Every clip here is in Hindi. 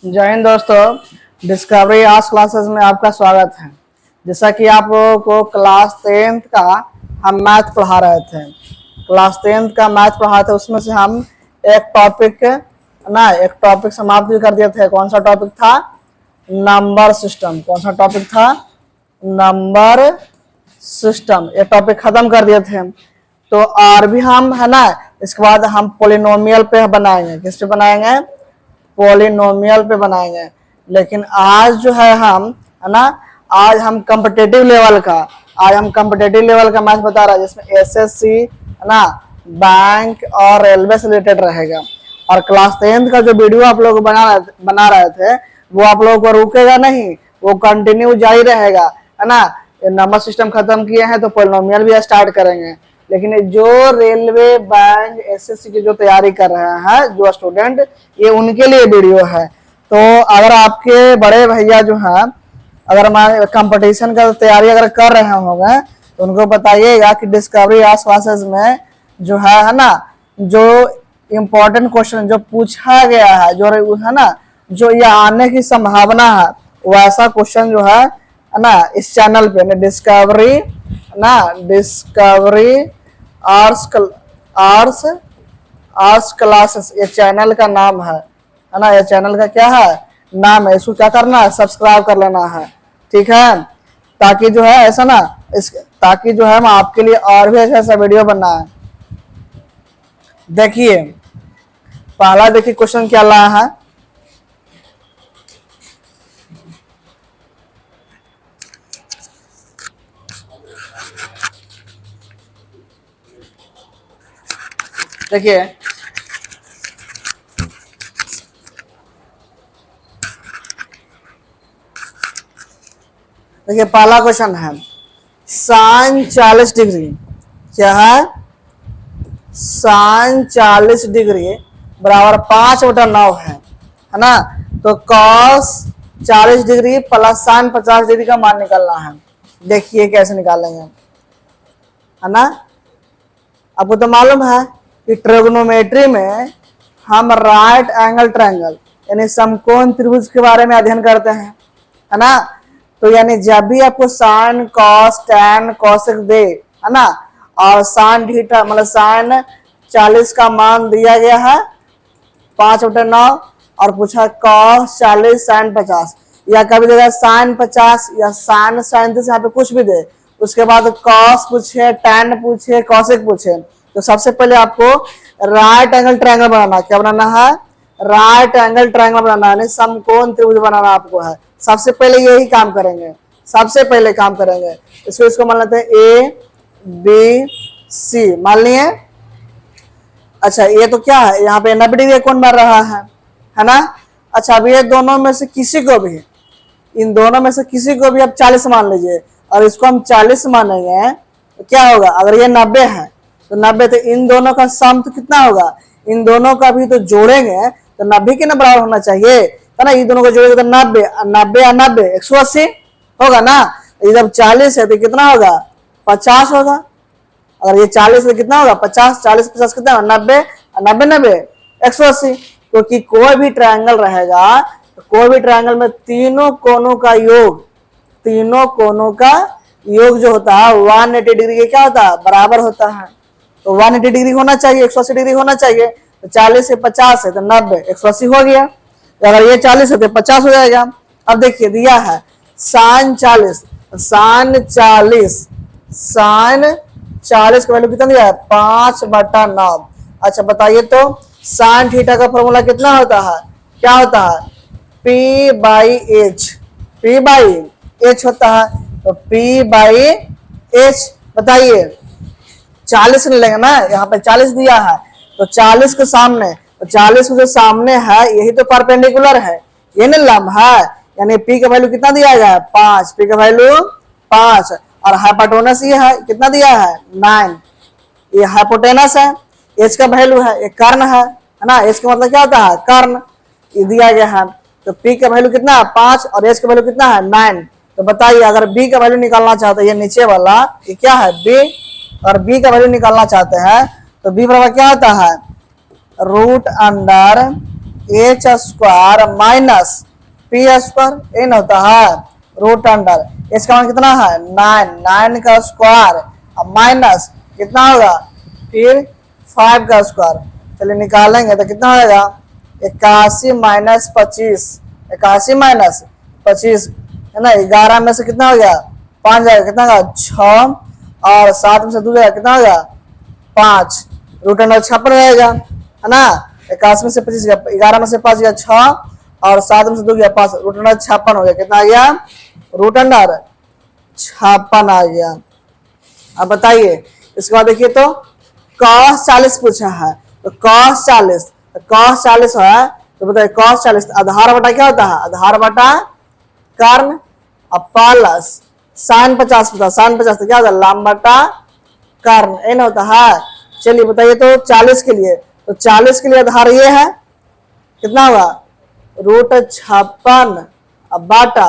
जय हिंद दोस्तों। डिस्कवरी आर्ट्स क्लासेस में आपका स्वागत है। जैसा कि आप लोगों को क्लास 10th का हम मैथ पढ़ा रहे थे, क्लास 10th का मैथ पढ़ा थे, उसमें से हम एक टॉपिक समाप्त भी कर दिए थे। कौन सा टॉपिक था? Number system. कौन सा टॉपिक था? Number system. ये टॉपिक खत्म कर दिए थे। तो और भी हम है ना, इसके बाद हम पोलिनोमियल पे बनाएंगे। किस पे बनाएंगे? पॉलिनोमियल पे बनाएंगे। लेकिन आज जो है हम है ना, आज हम कम्पिटेटिव लेवल का मैथ बता रहा है, जिसमें एसएससी है ना, बैंक और रेलवे से रिलेटेड रहेगा। और क्लास 10th का जो वीडियो आप लोग बना रहे थे, वो आप लोगों को रुकेगा नहीं, वो कंटिन्यू जारी रहेगा, है ना। ये नंबर सिस्टम खत्म किए हैं तो पॉलिनोमियल भी स्टार्ट करेंगे। लेकिन जो रेलवे, बैंक, एसएससी की जो तैयारी कर रहे हैं जो स्टूडेंट, ये उनके लिए वीडियो है। तो अगर आपके बड़े भैया जो हैं, अगर हमारे कंपटीशन का तैयारी अगर कर रहे होंगे, तो उनको बताइएगा कि डिस्कवरी आर्ट्स क्लासेस में जो है ना, जो इम्पोर्टेंट क्वेश्चन जो पूछा गया है, जो है ना, जो ये आने की संभावना है, वैसा क्वेश्चन जो है ना, इस चैनल पे डिस्कवरी आर्ट्स क्लासेस, ये चैनल का नाम है ना। ये चैनल का क्या है? नाम है। इसको क्या करना है? सब्सक्राइब कर लेना है, ठीक है। ताकि जो है ऐसा ना, ताकि जो है हम आपके लिए और भी ऐसा वीडियो बनना है। देखिए पहला, देखिए क्वेश्चन क्या लाया है। देखिए पहला क्वेश्चन है, साइन 40 डिग्री क्या है? साइन 40 डिग्री बराबर 5/9 है ना। तो cos 40 degree plus sign 50 degree का मान निकालना है। देखिए कैसे निकालेंगे, है ना। आपको तो मालूम है कि ट्रिग्नोमेट्री में हम राइट एंगल ट्रायंगल यानी समकोण त्रिभुज के बारे में अध्ययन करते हैं, है ना। तो यानी जब भी आपको साइन, कॉस, टैन, कोसेक दे, है ना, और साइन थीटा मतलब साइन 40 का मान दिया गया है 5/9, और पूछा कॉस 40 साइन 50, या कभी देगा साइन 50 या साइन 37, यहाँ पे कुछ भी दे। उसके बाद कॉस पूछे, टैन पूछे, कॉसेक पूछे, तो सबसे पहले आपको राइट एंगल ट्रायंगल बनाना। क्या बनाना है? राइट एंगल ट्रायंगल बनाना है, समकोण त्रिभुज बनाना आपको है। सबसे पहले यही काम करेंगे, इसको मान लेते हैं ए बी सी, मान लिए। अच्छा, ये तो क्या है, यहाँ पे 90 डिग्री कोण बन रहा है ना। अच्छा, अब ये दोनों में से किसी को भी, इन दोनों में से किसी को भी आप 40 मान लीजिए, और इसको हम 40 मानेंगे तो क्या होगा? अगर ये 90 है तो 90, तो इन दोनों का सम तो कितना होगा? इन दोनों का भी तो जोड़ेंगे तो 90 के ना बराबर होना चाहिए, है ना। इन दोनों को जोड़ेंगे तो 90 और 90 180 होगा ना। जब 40 है तो कितना होगा? 50 होगा। अगर ये 40 है तो कितना होगा? 50, 40 50 कितना होगा? 90 और 90 90 180। क्योंकि कोई भी ट्रायंगल रहेगा, तो कोई भी ट्रायंगल में तीनों कोनों का योग जो होता है 180 डिग्री के क्या होता है? बराबर होता है। तो 180 डिग्री होना चाहिए, 180 डिग्री होना चाहिए। तो 40 से 50 है तो 90, 180 हो गया। तो अगर ये 40 है तो 50 हो जाएगा। अब देखिए दिया है साइन 40, साइन 40 का वैल्यू कितना दिया है? 5/9। अच्छा बताइए तो साइन थीटा का फॉर्मूला कितना होता है? क्या होता है? P बाई एच होता है। तो P बाई एच, बताइए 40 नहीं लेंगे ना, यहाँ पे 40 दिया है, तो 40 के सामने, तो 40 जो सामने है यही तो परपेंडिकुलर है, ये नहीं लंब है। यानी P का वैल्यू कितना दिया गया है? 5। P का वैल्यू 5, और हाइपोटेनस ये है, कितना दिया है? 9। ये हाइपोटेनस है, एच का वैल्यू है, ये कर्ण है ना। एच का मतलब क्या होता है? कर्ण। ये दिया गया है, तो P का वैल्यू कितना है? 5, और एच का वैल्यू कितना है? 9। तो बताइए अगर B का वैल्यू निकालना चाहते हैं, ये नीचे वाला ये क्या है? B, और B का वैल्यू निकालना चाहते हैं तो B बराबर क्या होता है? Root under H square minus P square इन होता है रूट अंडर इसका मान कितना है 9, 9 का स्क्वायर माइनस कितना होगा फिर 5 का स्क्वायर। चलिए निकालेंगे तो कितना होगा 81 माइनस 25, 81 माइनस 25 है ना 11 में से कितना हो गया 5 जाएगा कितना होगा 6 और 7 में से 2 जाएगा कितना होगा 5 रूट अंडर 56 रहेगा है ना 81 में से 25 गया 11 में से 5 गया 6 और 7 में से 2 गया 5 रूट अंडर 56 हो गया कितना आ गया रूट अंडर 56 आ गया। अब बताइए इसके बाद देखिए तो cos 40 पूछा है तो cos 40 है तो बताइए cos 40 आधार बटा क्या होता है आधार बटा कर्ण प्लस sin 50 पता sin 50 तो क्या होता है लंब बटा कर्ण एन होता है। चलिए बताइए तो 40 के लिए तो 40 के लिए आधार ये है कितना होगा रूट 56 बटा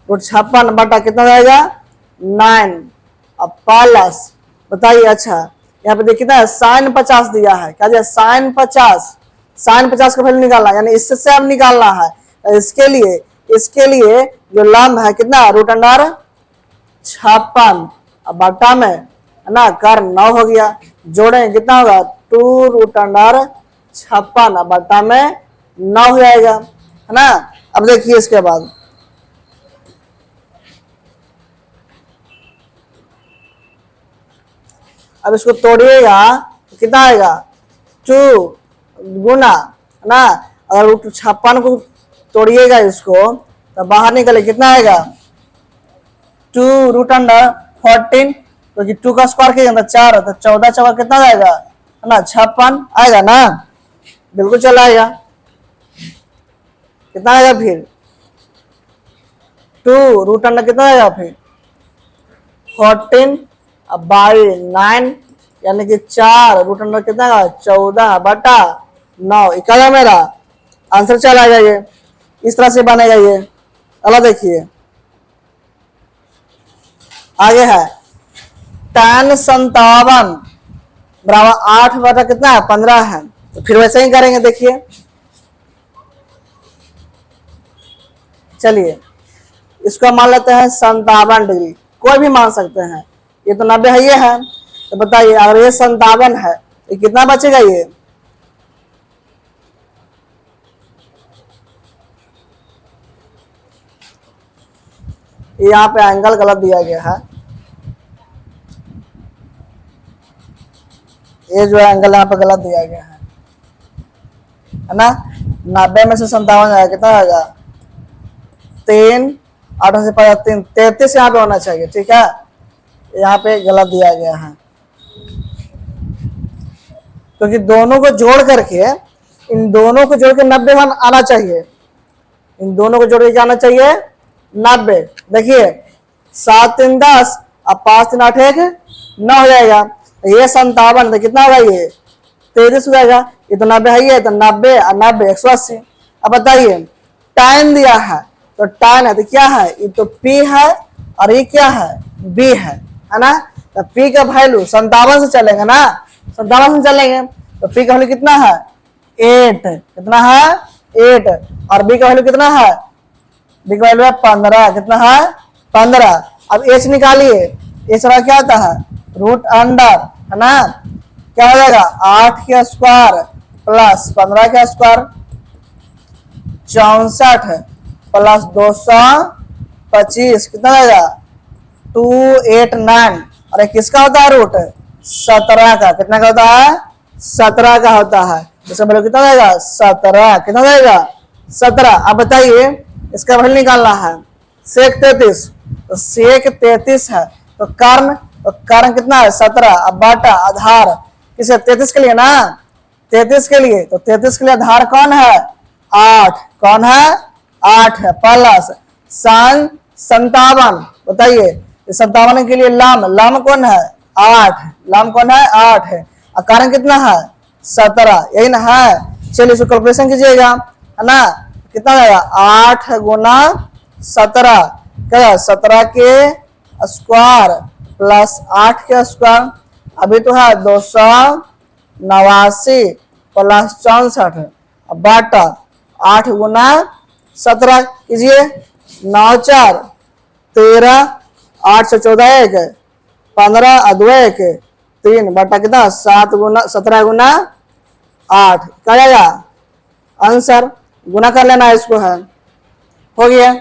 रूट 56 बटा कितना जाएगा 9 प्लस बताइए अच्छा यहाँ पे देखिए ना sin 50 दिया है क्या दिया sin 50 का वैल्यू निकालना यानी इससे अब निकालना है इसके लिए जो लंब है कितना रूट अंडर 56 बटा में है ना कर्ण 9 हो गया जोड़ेंगे कितना होगा 2 रूट अंडर 56 बटा में 9 हो जाएगा है ना। अब देखिए इसके बाद अब इसको तोड़िएगा तो कितना आएगा 2 गुना है ना अगर रूट 56 को तोड़िएगा इसको तो बाहर निकले कितना आएगा 2 रूट अंडर 14 क्योंकि 2 का स्क्वायर किया 4 तो 14 चौका कितना आएगा है ना 56 आएगा ना बिल्कुल चला आएगा कितना आएगा फिर 2 रूट अंडर कितना आएगा फिर 14 अब बाई 9 यानी कि 4 रूट अंडर कितना आएगा 14 बटा 9 इकाया मेरा आंसर चला आएगा ये इस तरह से बनेगा ये। अगला देखिए आगे है tan 57 बराबर 8 बटा कितना है 15 है तो फिर वैसे ही करेंगे देखिए चलिए इसको मान लेते हैं 57 डिग्री कोई भी मान सकते हैं ये तो 90 है ये है तो बताइए अगर ये 57 है तो कितना बचेगा ये यहाँ पे एंगल गलत दिया गया है ये जो एंगल यहाँ पे गलत दिया गया है ना 90 में से 57 आएगा कितना आएगा 3 8 से 3 33 यहाँ पे होना चाहिए ठीक है यहाँ पे गलत दिया गया है क्योंकि दोनों को जोड़ करके इन दोनों को जोड़ के 90 आना चाहिए इन दोनों को जोड़ के आना चाहिए 90 देखिए 7 3 10 अब 5 3 8 1 9 हो जाएगा ये 57 तो कितना होगा ये 33 हो जाएगा ये तो 90 है ये तो 90 और 90 180। अब बताइए tan दिया है तो tan है तो क्या है ये तो p है और ये क्या है b है ना तो p का वैल्यू 57 से चलेगा ना 57 से चलेंगे तो p का वैल्यू कितना है 8 कितना है 8 और b का वैल्यू कितना है b का वैल्यू है 15 कितना है 15। अब h निकालिए h का क्या होता है रूट अंडर है ना क्या हो जाएगा 8 का स्क्वायर प्लस 15 का स्क्वायर 64 प्लस 225 कितना आएगा 289 और किसका होता है रूट 17 का कितना का होता है 17 का होता है इसका वैल्यू कितना आएगा 17 कितना आएगा 17। अब बताइए इसका वैल्यू निकालना है सेक 33 तो सेक 33 है तो कर्ण कितना है 17 अब बाटा आधार किसे 33 के लिए ना 33 के लिए तो 33 के लिए आधार कौन है 8 कौन है 8 है प्लस सन 57 बताइए 57 के लिए लम कौन है 8 लम कौन है 8 है और कारण कितना है 17 यही ना है। चलिए इसको कैलकुलेशन कीजिएगा है ना कितना आएगा 8 गुना 17 क्या 17 के स्क्वायर प्लस 8 के स्क्वायर अभी तो है 289 प्लस 64 बाटा 8 गुना 17 कीजिए, 9 4 13, 8 से 14 1, 15 2 1 3 बटा कितना 7 गुना 17 गुना 8 क्या जाएगा आंसर। गुना कर लेना इसको है, हो गया।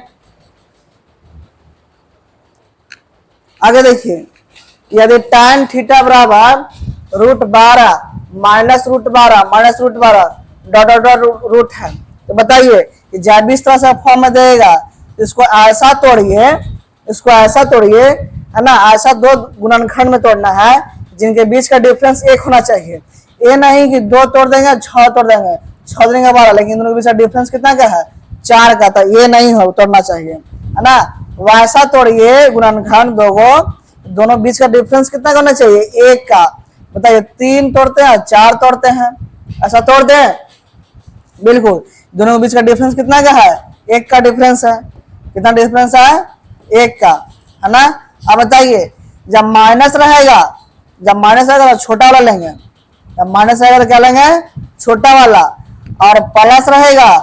आगे देखिए, यदि tan थीटा बराबर √12 minus √12 minus √12 dot dot dot root है, तो बताइए कि जब भी इस तरह से फॉर्म में देगा, इसको ऐसा तोड़िए, इसको ऐसा तोड़िए, है ना, ऐसा दो गुणनखंड में तोड़ना है जिनके बीच का डिफरेंस 1 होना चाहिए। ये नहीं कि 2 तोड़ देंगे 6 तोड़ देंगे, 6 देंगे 12, लेकिन दोनों के बीच का डिफरेंस कितना का है 4 का, तो ये नहीं हो तोड़ना चाहिए, है ना। वैसा तोड़िए गुणनखंड दोनों बीच का डिफरेंस कितना का होना चाहिए 1 का। बताइए 3 तोड़ते हैं 4 तोड़ते हैं, ऐसा तोड़ दे, बिल्कुल दोनों के बीच का डिफरेंस कितना का है 1 का डिफरेंस है। कितना डिफरेंस है 1 का, है ना। अब बताइए जब माइनस रहेगा, जब माइनस रहेगा तो छोटा वाला लेंगे, जब माइनस रहेगा तो क्या लेंगे छोटा वाला, और प्लस रहेगा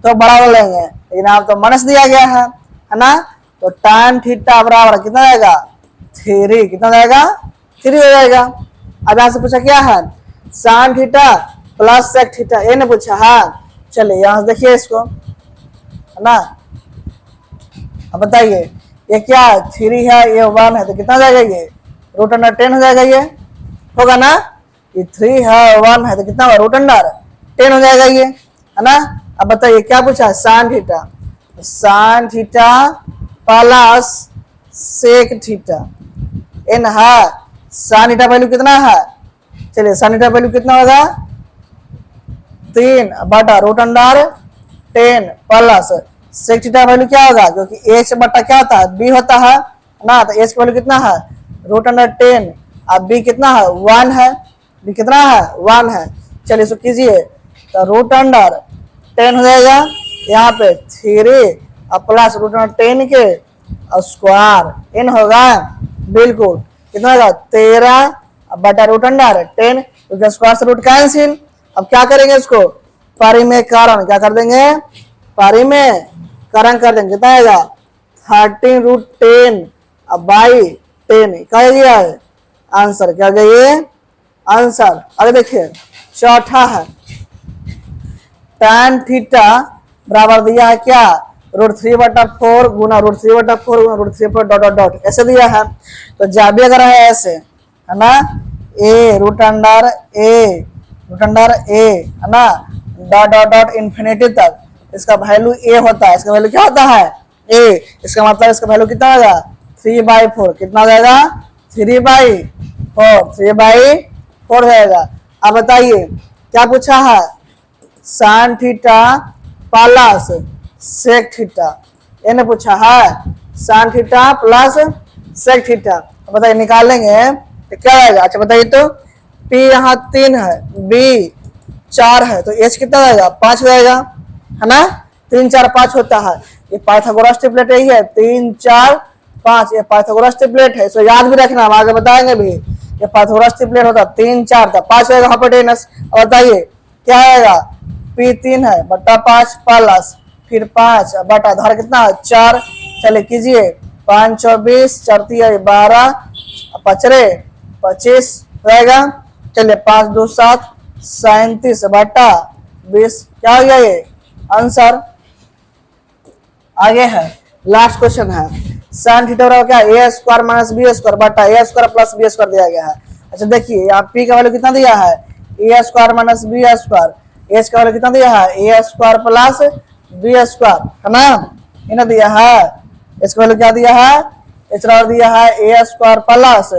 तो बड़ा वाला लेंगे, लेकिन यहाँ तो माइनस दिया गया है ना। तो tan थीटा बराबर कितना जाएगा 3, कितना जाएगा 3 हो जाएगा। अब यहाँ से पूछा क्या है sin theta plus sec theta, ये ने पूछा है। चलिए यहाँ से देखिए इसको, है ना। अब बताइए ये क्या है 3 है, ये 1 है, तो कितना जाएगा ये √10 हो जाएगा, ये होगा ना। ये 3 है 1 है तो कितना होगा √10 हो जाएगा ये, है ना। अब बताइए क्या पूछा है sin theta, sin theta plus sec theta n है। sin थीटा वैल्यू कितना है, चलिए sin थीटा वैल्यू कितना होगा 3 बटा √10 प्लस sec थीटा वैल्यू क्या होगा, क्योंकि h बटा क्या होता है b होता है ना, तो h की वैल्यू कितना है √10, अब b कितना है 1 है, b कितना है 1 है। चलिए इसको कीजिए तो √10 हो जाएगा, यहाँ पे 3 और प्लस √10 के स्क्वायर n होगा, बिल्कुल कितना होगा 13 बटा √10, क्योंकि स्क्वायर से रूट कैंसिल। अब क्या करेंगे इसको परिमेयकरण, क्या कर देंगे परिमेयकरण कर देंगे, कितना आएगा 13√10 बाई 10, क्या दिया है आंसर, क्या गया ये आंसर। अगर देखिए चौथा है tan थीटा बराबर दिया है क्या √3/4 गुना √3/4 गुना √3/4 डॉट डॉट डॉट ऐसे दिया है। तो जब भी अगर है ऐसे, है ना, √a है ना डॉट डॉट डॉट इन्फिनिटी तक, इसका वैल्यू a होता है, इसका वैल्यू क्या होता है a, इसका मतलब इसका वैल्यू कितना होगा 3/4, कितना हो जाएगा 3/4 जाएगा। अब बताइए क्या पूछा है sin theta plus sec theta, ये ने पूछा है sin theta plus sec theta. बताइए निकालेंगे तो क्या आएगा। अच्छा बताइए तो p यहाँ 3 है, b 4 है, तो h कितना आएगा 5 हो जाएगा, है ना। 3 4 5 होता है, ये पाइथागोरस ट्रिपलेट यही है 3 4 5, ये पाइथागोरस ट्रिपलेट है, इसको याद भी रखना, हम आगे बताएंगे भी। ये पाइथागोरस ट्रिपलेट होता 3 4 था 5 होगा हाइपोटेनस। और बताइए क्या आएगा p 3 है बटा 5 प्लस फिर 5 बटा धार कितना 4, चले कीजिए 5 24 4 12 पचरे 25 रहेगा। चलिए 5 2 7 37 बटा 20, क्या हो गया ये आंसर। आगे है लास्ट क्वेश्चन है sin थीटा बराबर क्या a square minus b square बटा a square plus b square दिया गया है। अच्छा देखिए यहाँ p का वैल्यू कितना दिया है a square minus b square, h का वैल्यू कितना दिया है a square plus b square, है ना, इन्हें दिया है। इसका वैल्यू क्या दिया है h बराबर दिया है a square plus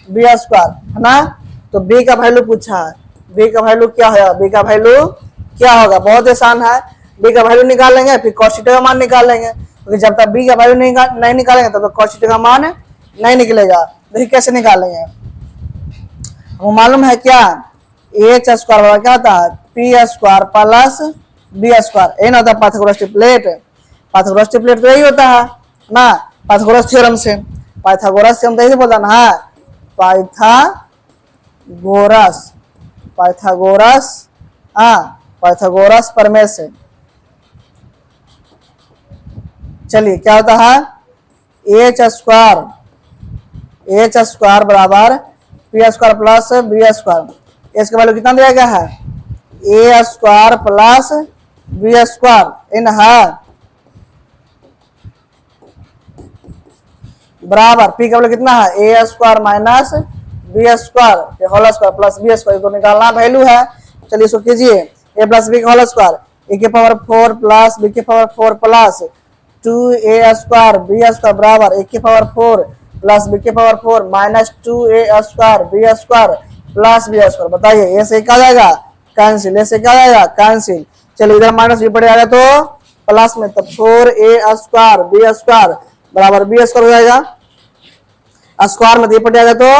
b square, है ना। तो b का वैल्यू पूछा है, b का वैल्यू क्या है, b का वैल्यू क्या होगा, बहुत आसान है। b का वैल्यू निकालेंगे फिर cos थीटा का मान निकालेंगे, क्योंकि जब तक b का वैल्यू नहीं निकालेंगे तब तक cos थीटा का मान नहीं निकलेगा। देखिए कैसे निकालेंगे, वो मालूम है क्या h स्क्वायर बराबर क्या होता है p square plus b square, ये ना होता है पाइथागोरस ट्रिपलेट। पाइथागोरस ट्रिपलेट तो यही होता है ना पाइथागोरस थ्योरम से, पाइथागोरस थ्योरम तो यही बोलता है ना पाइथागोरस पाइथागोरस प्रमेय से, चलिए क्या होता है, एच स्क्वायर बराबर P square plus B square. H का वैल्यू कितना दिया गया है, A square plus B square इन है बराबर पी का वैल्यू कितना है, A square minus B square whole square plus B square को निकालना वैल्यू है। चलिए इसको कीजिए, ए प्लस बी का होल स्क्वायर ए के पावर 4 प्लस बी के power 4 plus 2a square B square बराबर ए के पावर 4 प्लस बी के power 4 minus 2a square B square plus B square. बताइए ये से क्या जाएगा, कैंसिल, ऐसे क्या जाएगा, कैंसिल। चलिए इधर माइनस बी पड़ जाएगा तो प्लस में, तो 4a स्क्वायर बी स्क्वायर बराबर बी स्क्वायर हो जाएगा, स्क्वायर में पड़ जाएगा तो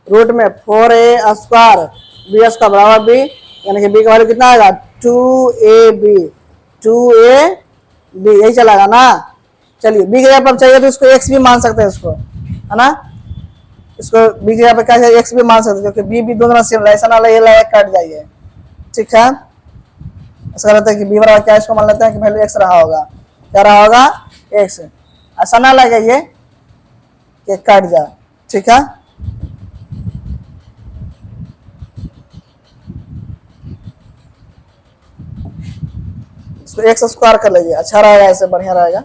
रूट में 4a स्क्वायर बी स्क्वायर बराबर बी, यानी कि बी का वैल्यू कितना आएगा 2ab, यही चलेगा ना। चलिए बी के जगह पर चाहिए तो इसको एक्स भी मान सकते हैं इसको, है ना, इसको बी के जगह पर क्या चाहिए, एक्स भी मान सकते हैं क्योंकि बी भी दोनों सेम, ऐसा ना लगे कट जाइए, ठीक है। ऐसा रहता है कि बी बराबर क्या, इसको मान लेते हैं कि वैल्यू एक्स रहा होगा, क्या रहा होगा, एक्स, ऐसा ना लगे ये कि कट जाए, ठीक है। इसको एक्स स्क्वायर कर लीजिए, अच्छा रहेगा, ऐसे बढ़िया रहेगा,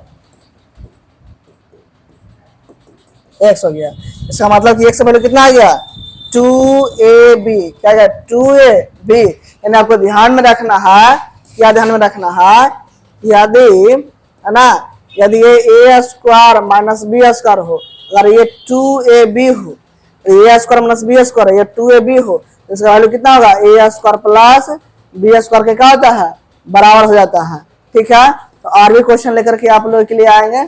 एक्स हो गया। इसका मतलब कि एक्स का वैल्यू कितना आ गया 2ab, क्या गया 2ab। यानी आपको ध्यान में रखना है, क्या ध्यान में रखना है, यदि है ना, यदि ये ए स्क्वायर माइनस बी स्क्वायर हो, अगर ये 2ab हो, ए स्क्वायर माइनस बी स्क्वायर, ये 2ab हो, तो इसका वैल्यू कितना होगा, ए स्क्वायर प्लस बी स्क्वायर के क्या होता है, बराबर हो जाता है, ठीक है। तो और भी क्वेश्चन लेकर के आप लोगों के लिए आएंगे।